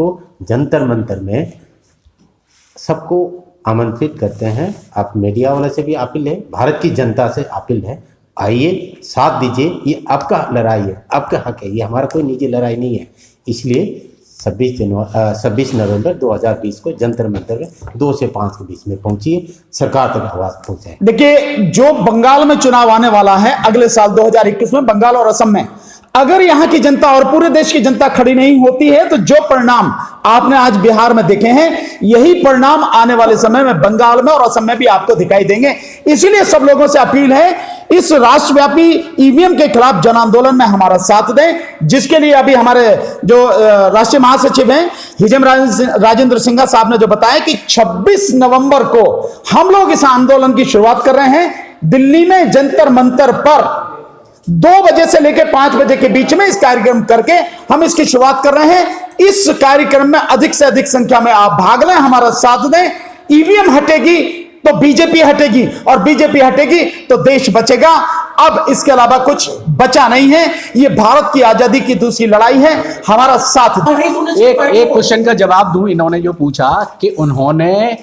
को जंतर मंतर में सबको आमंत्रित करते हैं। आप मीडिया वाले से भी अपील है, भारत की जनता से अपील है, आइए साथ दीजिए। ये आपका लड़ाई है, आपका हक है, ये हमारा कोई निजी लड़ाई नहीं है। इसलिए 26 नवंबर 2020 को जंतर मंतर में 2 से 5 के बीच में पहुंचिए, सरकार तक आवाज पहुंचाए। देखिए, जो बंगाल में चुनाव आने वाला है अगले साल 2021 में, बंगाल और असम में, अगर यहां की जनता और पूरे देश की जनता खड़ी नहीं होती है तो जो परिणाम आपने आज बिहार में देखे हैं, यही परिणाम आने वाले समय में बंगाल में और असम में भी आपको दिखाई देंगे। इसीलिए सब लोगों से अपील है, इस राष्ट्रव्यापी ईवीएम के खिलाफ जन आंदोलन में हमारा साथ दें, जिसके लिए अभी हमारे जो राष्ट्रीय महासचिव हैं हिजम राजेंद्र सिंघा साहब ने जो बताया कि 26 नवंबर को हम लोग इस आंदोलन की शुरुआत कर रहे हैं। दिल्ली में जंतर मंतर पर 2 बजे से लेकर 5 बजे के बीच में इस कार्यक्रम करके हम इसकी शुरुआत कर रहे हैं। इस कार्यक्रम में अधिक से अधिक संख्या में आप भाग लें, हमारा साथ दें। ईवीएम हटेगी तो बीजेपी हटेगी, और बीजेपी हटेगी तो देश बचेगा। अब इसके अलावा कुछ बचा नहीं है। ये भारत की आजादी की दूसरी लड़ाई है, हमारा साथ दें। एक क्वेश्चन का जवाब दूं। इन्होंने जो पूछा कि उन्होंने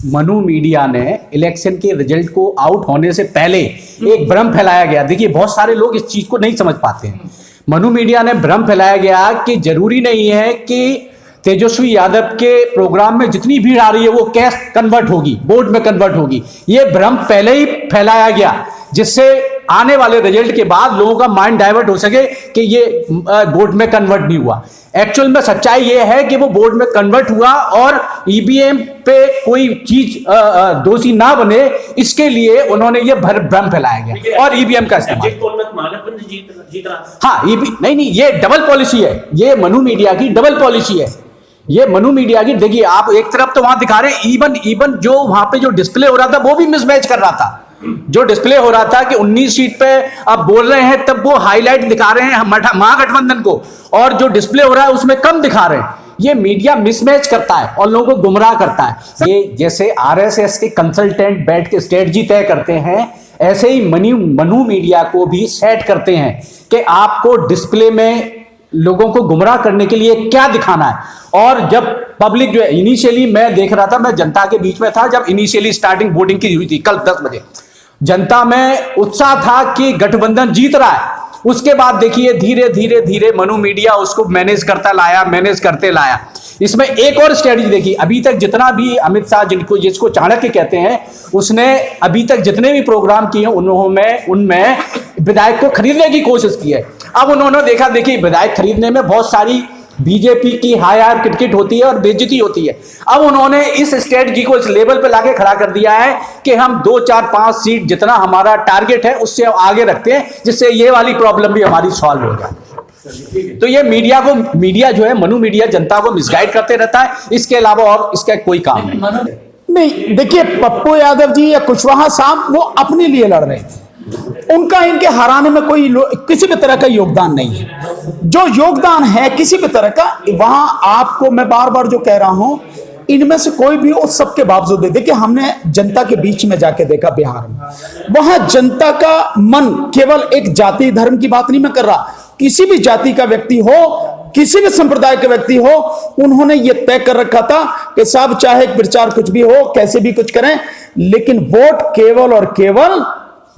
मनु मीडिया ने इलेक्शन के रिजल्ट को आउट होने से पहले एक भ्रम फैलाया गया। देखिए, बहुत सारे लोग इस चीज को नहीं समझ पाते हैं। मनु मीडिया ने भ्रम फैलाया गया कि जरूरी नहीं है कि तेजस्वी यादव के प्रोग्राम में जितनी भीड़ आ रही है वो कैश कन्वर्ट होगी, वोट में कन्वर्ट होगी। ये भ्रम पहले ही फैलाया गया, जिससे आने वाले रिजल्ट के बाद लोगों का माइंड डाइवर्ट हो सके कि ये वोट में कन्वर्ट नहीं हुआ। एक्चुअल में सच्चाई ये है कि वो वोट में कन्वर्ट हुआ, और ईवीएम पे कोई चीज दोषी ना बने, इसके लिए उन्होंने ये भ्रम फैलाया गया और ईवीएम का इस्तेमाल। हाँ, नहीं, ये डबल पॉलिसी है। ये मनु मीडिया की डबल पॉलिसी है। ये मनु मीडिया की, देखिए आप एक तरफ तो वहां दिखा रहे हैं, इवन जो वहां पे जो डिस्प्ले हो रहा था वो भी मिसमैच कर रहा था। जो डिस्प्ले हो रहा था कि 19 सीट पे आप बोल रहे हैं, तब वो हाईलाइट दिखा रहे हैं महागठबंधन को, और जो डिस्प्ले हो रहा है उसमें कम दिखा रहे हैं। ये मीडिया मिसमैच करता है और लोगों को गुमराह करता है। ये जैसे आरएसएस के कंसल्टेंट बैठ के स्ट्रेटजी तय करते हैं, ऐसे ही मनु मीडिया को भी सेट करते हैं कि आपको डिस्प्ले में लोगों को गुमराह करने के लिए क्या दिखाना है। और जब पब्लिक जो है, इनिशियली मैं देख रहा था, मैं जनता के बीच में था जब इनिशियली स्टार्टिंग वोटिंग की हुई थी कल 10 बजे, जनता में उत्साह था कि गठबंधन जीत रहा है। उसके बाद देखिए धीरे धीरे मनु मीडिया उसको मैनेज करते लाया। इसमें एक और स्ट्रेटजी देखी, अभी तक जितना भी अमित शाह जिसको चाणक्य कहते हैं, उसने अभी तक जितने भी प्रोग्राम किए उनमें विधायक को खरीदने की कोशिश की है। अब उन्होंने देखा, देखिए विधायक खरीदने में बहुत सारी बीजेपी की हायर किटकिट होती है और बेइज्जती होती है। अब उन्होंने इस स्ट्रेटजी को इस लेवल पे लाके खड़ा कर दिया है कि हम 2, 4, 5 सीट जितना हमारा टारगेट है उससे आगे रखते हैं, जिससे ये वाली प्रॉब्लम भी हमारी सॉल्व हो जाए। तो ये मीडिया जो है, मनु मीडिया जनता को मिसगाइड करते रहता है, इसके अलावा और इसका कोई काम नहीं। देखिए, पप्पू यादव जी या कुशवाहा साहब वो अपने लिए लड़ रहे थे, उनका इनके हराने में कोई किसी भी तरह का योगदान नहीं है। जो योगदान है किसी भी तरह का, वहां आपको मैं बार बार जो कह रहा हूं, इनमें से कोई भी हो, सबके बावजूद देखिए, हमने जनता के बीच में जाके देखा बिहार में, वहां जनता का मन केवल एक जाति धर्म की बात नहीं मैं कर रहा, किसी भी जाति का व्यक्ति हो, किसी भी संप्रदाय के व्यक्ति हो, उन्होंने ये तय कर रखा था कि साहब चाहे प्रचार कुछ भी हो, कैसे भी कुछ करें, लेकिन वोट केवल और केवल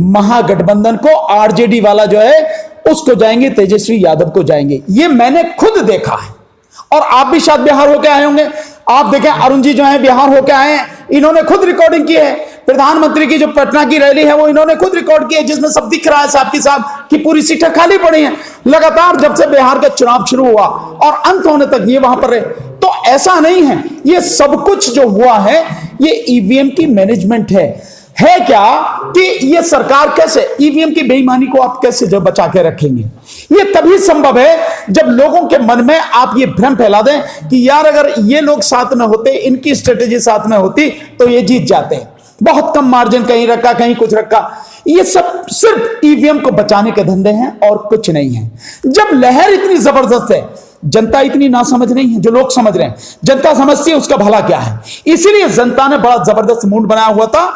महागठबंधन को, आरजेडी वाला जो है उसको जाएंगे, तेजस्वी यादव को जाएंगे। ये मैंने खुद देखा है, और आप भी शायद बिहार होके आए होंगे। आप देखें, अरुण जी जो है बिहार होके आए हैं, इन्होंने खुद रिकॉर्डिंग की है। प्रधानमंत्री की जो पटना की रैली है वो इन्होंने खुद रिकॉर्ड की है, जिसमें सब दिख रहा है साहब की पूरी सीटें खाली पड़ी हैं। लगातार जब से बिहार का चुनाव शुरू हुआ और अंत होने तक ये वहां पर रहे। तो ऐसा नहीं है, ये सब कुछ जो हुआ है ये ईवीएम की मैनेजमेंट है क्या कि ये सरकार कैसे ईवीएम की बेईमानी को आप कैसे जो बचा के रखेंगे? ये तभी संभव है जब लोगों के मन में आप ये भ्रम फैला दें कि यार अगर ये लोग साथ में होते, इनकी स्ट्रेटेजी साथ में होती तो ये जीत जाते हैं। बहुत कम मार्जिन, कहीं रखा कहीं कुछ रखा, ये सब सिर्फ ईवीएम को बचाने के धंधे हैं और कुछ नहीं है। जब लहर इतनी जबरदस्त है, जनता इतनी नासमझ नहीं है, जो लोग समझ रहे हैं, जनता समझती है उसका भला क्या है। इसीलिए जनता ने बड़ा जबरदस्त मूड बनाया हुआ था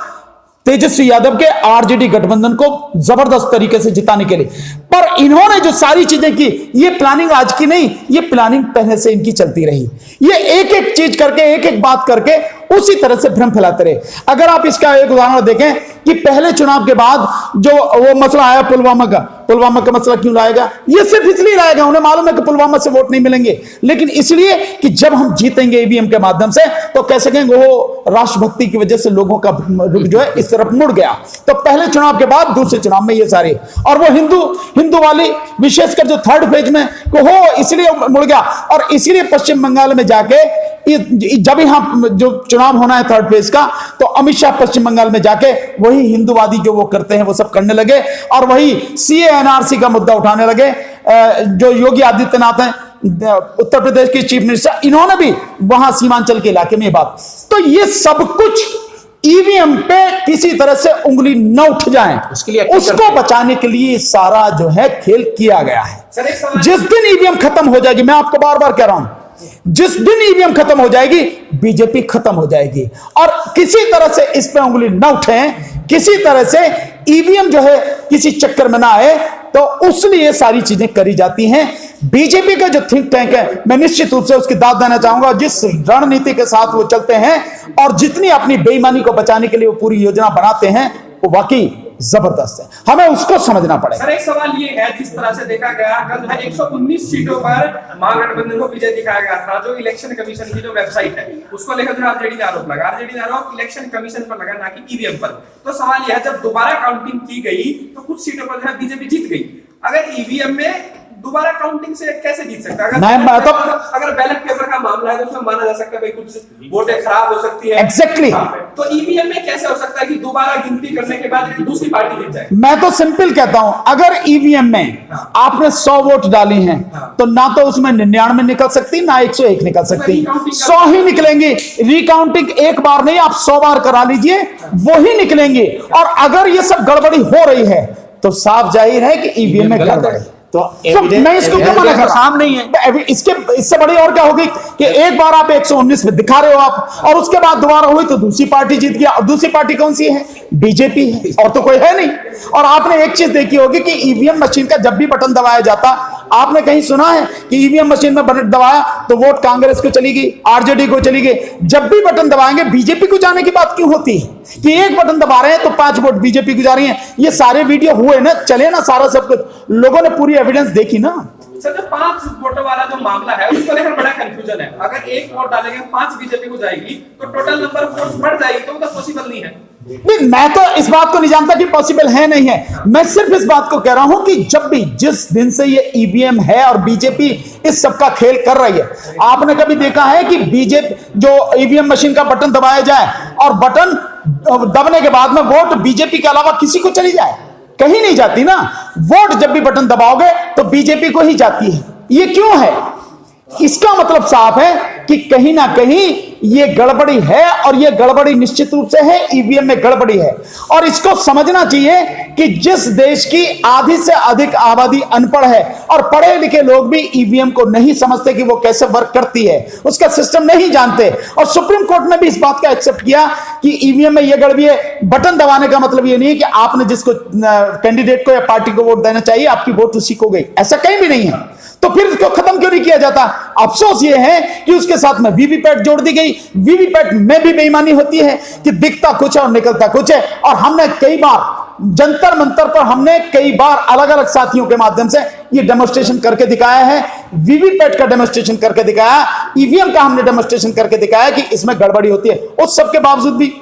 तेजस्वी यादव के आरजेडी गठबंधन को जबरदस्त तरीके से जिताने के लिए। पर इन्होंने जो सारी चीजें की, ये प्लानिंग आज की नहीं, ये प्लानिंग पहले से इनकी चलती रही। ये एक एक चीज करके, एक एक बात करके उसी तरह से भ्रम फैलाते रहे। अगर आप इसका एक उदाहरण देखें कि पहले चुनाव के बाद जो वो मसला आया पुलवामा का मसला क्यों लाएगा? ये सिर्फ इसलिए लाएगा, उन्हें मालूम है कि पुलवामा से वोट नहीं मिलेंगे, लेकिन इसलिए कि जब हम जीतेंगे ईवीएम के माध्यम से तो कह सकेंगे वो राष्ट्रभक्ति की वजह से लोगों का रुख जो है इस तरफ मुड़ गया। तो पहले चुनाव के बाद दूसरे चुनाव में ये सारे, और वो हिंदू वाली विशेषकर जो थर्ड फेज में हो इसलिए मुड़ गया। और इसलिए पश्चिम बंगाल में जाके जब यहां जो चुनाव होना है थर्ड फेज का, तो अमित शाह पश्चिम बंगाल में जाके वही हिंदूवादी जो वो करते हैं वो सब करने लगे, और वही सीए एनआरसी का मुद्दा उठाने लगे। जो योगी आदित्यनाथ हैं उत्तर प्रदेश के चीफ मिनिस्टर, इन्होंने भी वहां सीमांचल के इलाके में बात। तो ये सब कुछ ईवीएम पे किसी तरह से उंगली न उठ जाए उसको बचाने के लिए सारा जो है खेल किया गया है। जिस दिन ईवीएम खत्म हो जाएगी, मैं आपको बार बार कह रहा हूं, जिस दिन ईवीएम खत्म हो जाएगी बीजेपी खत्म हो जाएगी। और किसी तरह से इस पे उंगली न उठे, किसी तरह से ईवीएम जो है किसी चक्कर में ना आए, तो उसलिए सारी चीजें करी जाती हैं। बीजेपी का जो थिंक टैंक है, मैं निश्चित रूप से उसकी दाद देना चाहूंगा। जिस रणनीति के साथ वो चलते हैं और जितनी अपनी बेईमानी को बचाने के लिए वो पूरी योजना बनाते हैं, वो वाकई जबरदस्त है। हमें उसको समझना पड़ेगा। सर एक सवाल ये है, जिस तरह से देखा गया कल 119 सीटों पर महागठबंधन को विजय दिखाया गया था, जो इलेक्शन कमीशन की जो वेबसाइट है उसको लेकर जो आरजेडी ने आरोप लगा, आरजेडी ने आरोप इलेक्शन कमीशन पर लगा, ना कि ईवीएम पर। तो सवाल यह है, जब दोबारा काउंटिंग की गई तो कुछ सीटों पर जो है बीजेपी जीत गई, अगर ईवीएम में दोबारा काउंटिंग से कैसे जीत सकता है? अगर बैलेट पेपर का मामला है तो उसमें माना जा सकता है भाई कुछ वोटें खराब हो सकती है। एग्जैक्टली। तो ईवीएम में कैसे हो सकता है कि दोबारा गिनती करने के बाद दूसरी पार्टी जीत जाए? मैं तो सिंपल कहता हूं, अगर ईवीएम में आपने 100 वोट डाली हैं तो ना तो उसमें 99 निकल सकती, ना 101 निकल सकती, 100 ही निकलेंगे। रिकाउंटिंग एक बार नहीं, आप 100 बार करा लीजिए, वो ही निकलेंगे। और अगर ये सब गड़बड़ी हो रही है तो साफ जाहिर है कि ईवीएम में गड़बड़ी है। तो मैं इसको क्यों मना कर रहा हूं? नहीं है इससे बड़ी और क्या होगी कि एक बार आप 119 में दिखा रहे हो आप, और उसके बाद दोबारा हुई तो दूसरी पार्टी जीत गया। और दूसरी पार्टी कौन सी है? बीजेपी है, और तो कोई है नहीं। और आपने एक चीज देखी होगी कि ईवीएम मशीन का जब भी बटन दबाया जाता, आपने कहीं सुना है कि ईवीएम मशीन में बटन दबाया तो वोट कांग्रेस को चली गई, आरजेडी को चली गई? जब भी बटन दबाएंगे बीजेपी को जाने की बात क्यों होती है कि एक बटन दबा रहे हैं तो 5 वोट बीजेपी को जा रही हैं? ये सारे वीडियो हुए ना, चले ना, सारा सब कुछ लोगों ने पूरी एविडेंस देखी ना। सर जो 5 वोटों वाला जो मामला है उसको लेकर बड़ा कंफ्यूजन है। अगर 1 वोट डालेंगे 5 बीजेपी को जाएगी तो टोटल नंबर ऑफ वोट्स बढ़ जाएगी, तो वो तो पॉसिबल नहीं है। नहीं, मैं तो इस बात को नहीं जानता कि पॉसिबल है नहीं है। मैं सिर्फ इस बात को कह रहा हूं कि जब भी जिस दिन से ये ईवीएम है और बीजेपी इस सब का खेल कर रही है, आपने कभी देखा है कि बीजेपी जो ईवीएम मशीन का बटन दबाया जाए और बटन दबने के बाद में वोट बीजेपी के अलावा किसी को चली जाए? कहीं नहीं जाती ना। वोट जब भी बटन दबाओगे तो बीजेपी को ही जाती है। ये क्यों है? इसका मतलब साफ है कि कहीं ना कहीं ये गड़बड़ी है, और ये गड़बड़ी निश्चित रूप से है, ईवीएम में गड़बड़ी है। और इसको समझना चाहिए कि जिस देश की आधी से अधिक आबादी अनपढ़ है और पढ़े लिखे लोग भी ईवीएम को नहीं समझते कि वो कैसे वर्क करती है, उसका सिस्टम नहीं जानते, और सुप्रीम कोर्ट ने भी इस बात का एक्सेप्ट किया कि ईवीएम में ये गड़बड़ी है। बटन दबाने का मतलब ये नहीं है कि आपने जिसको कैंडिडेट को या पार्टी को वोट देना चाहिए आपकी वोट उसी को गई, ऐसा कहीं भी नहीं है। तो फिर इसको खत्म क्यों नहीं किया जाता? अफसोस ये है कि उसके साथ में वीवीपैट जोड़ दी गई। वीवीपैट में भी बेईमानी होती है कि दिखता कुछ है और निकलता कुछ है। और हमने कई बार जंतर मंतर पर हमने कई बार अलग अलग साथियों के माध्यम से ये डेमोन्स्ट्रेशन करके दिखाया है। वीवीपैट का डेमोन्स्ट्रेशन करके दिखाया, ईवीएम का हमने डेमोन्स्ट्रेशन करके दिखाया कि इसमें गड़बड़ी होती है। उस सब के बावजूद भी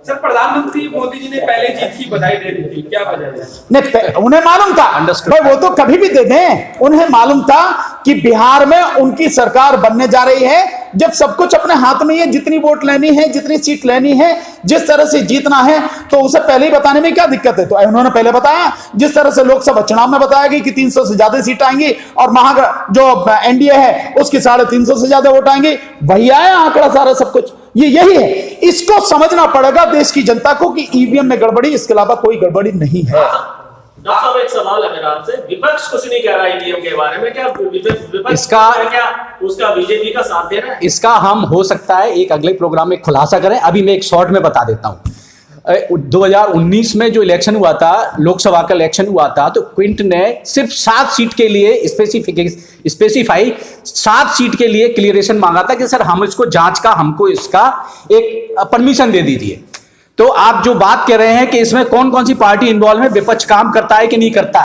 सर प्रधानमंत्री मोदी जी ने पहले जीत की बधाई दे दी थी, क्या वजह है? नहीं, उन्हें मालूम था भाई, वो तो कभी भी दे दें। उन्हें मालूम था कि बिहार में उनकी सरकार बनने जा रही है, जब सब कुछ अपने हाथ में है, जितनी वोट लेनी है, जितनी सीट लेनी है, जिस तरह से जीतना है, तो उसे पहले ही बताने में क्या दिक्कत है? तो उन्होंने पहले बताया, जिस तरह से लोकसभा चुनाव में बताया गया कि 300 से ज्यादा सीट आएंगी और जो एनडीए है उसकी 350 से ज्यादा वोट आएंगे, वही आया आंकड़ा सारा सब कुछ। ये यही है, इसको समझना पड़ेगा देश की जनता को कि ईवीएम में गड़बड़ी, इसके अलावा कोई गड़बड़ी नहीं है। डॉक्टर साहब एक सवाल है मेरा आपसे, विपक्ष कुछ नहीं कह रहा ईवीएम के बारे में, क्या विपक्ष इसका क्या उसका बीजेपी का साथ दे रहा है? इसका हम हो सकता है एक अगले प्रोग्राम में खुलासा करें। अभी मैं एक शॉर्ट में बता देता हूं। 2019 में जो इलेक्शन हुआ था, लोकसभा का इलेक्शन हुआ था, तो क्विंट ने सिर्फ 7 सीट के लिए स्पेसिफाई 7 सीट के लिए क्लियरेशन मांगा था कि सर हम इसको जांच का, हमको इसका एक परमिशन दे दीजिए। तो आप जो बात कह रहे हैं कि इसमें कौन कौन सी पार्टी इन्वॉल्व है, विपक्ष काम करता है कि नहीं करता है,